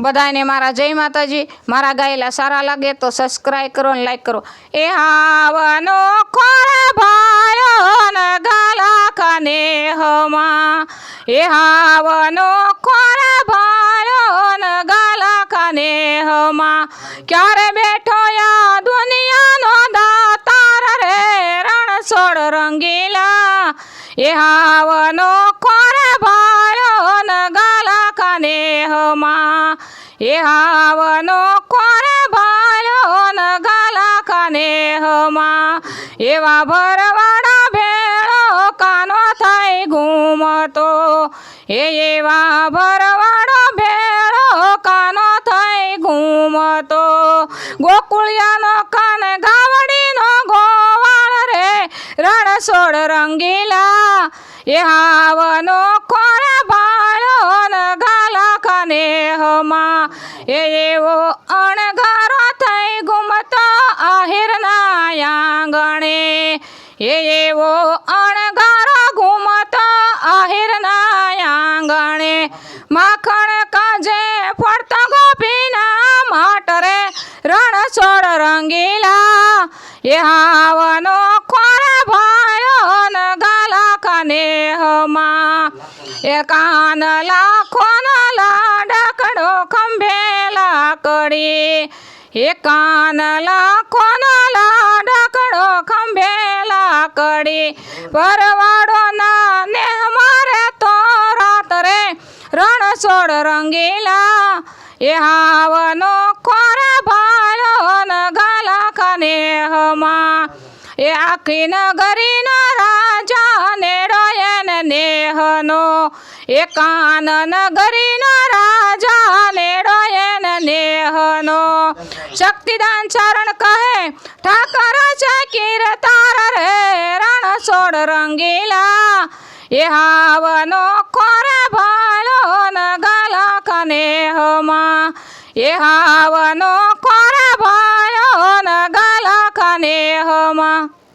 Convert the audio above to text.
બધાને મારા જય માતાજી। મારા ગાયેલા સારા લાગે તો સબસ્ક્રાઈબ કરો અને લાઈક કરો। એ હાવનો ખોરે ભાયો ને ગાલા કાને હમાં, એ હાવનો ખોરે ભાયો ને ગાલા કાને હમાં, ક્યારે બેઠો યા દુનિયાનો દાતાર રે રણછોડ રંગીલા, એ હાવનો ખોરે ભાયો ને ગાલા કાને હમાં, એ હાવનો ખોરે ભાયો ને ગાલા કાને હમાં, એવા ભરવાડા ભેળો કાનો થાય ઘૂમતો, એવા ભરવાડો ભેળો કાનો થાય ઘૂમતો, ગોકુળિયાનો કાન ગાવડીનો ગોવાળ રે રણછોડ રંગીલા, એ હાવનો ખોરે ભાયો ને ગાલા કાને હમાં, એવો અણગારો થઈ ઘૂમતો આહિરના આંગણે, એવો અણગારો ઘૂમતો આહિરના આંગણે, માખણ કાજે ફરતો ગોપીના માટ રે રણછોડ રંગીલા, એ હાવનો ખોરે ભાયો ને ગાલા કાને હમાં, એ કાન લાખોનો લાડકડો ખંભે લાકડી, એ કાન લાખોનો લાડકડો ખંભે લાકડી, પરવાડો ના ને મારે તો રાત રે રણછોડ રંગીલા, એ હાવનો ખોરે ભાયો ને ગાલા કાને હમાં, એ આખી નગરીનો રાજા નેડો એને નેહનો, એ કાન નગરીનો રાજા નેડો એને નેહનો, શક્તિદાન ચરણ કહે ઠાકર છે કીર્તાર રે રણછોડ રંગીલા, એ હાવનો ખોરે ભાયો ને ગાલા કાને હમાં, એ હાવનો ખોરે ભાયો ને ગાલા કાને હમાં।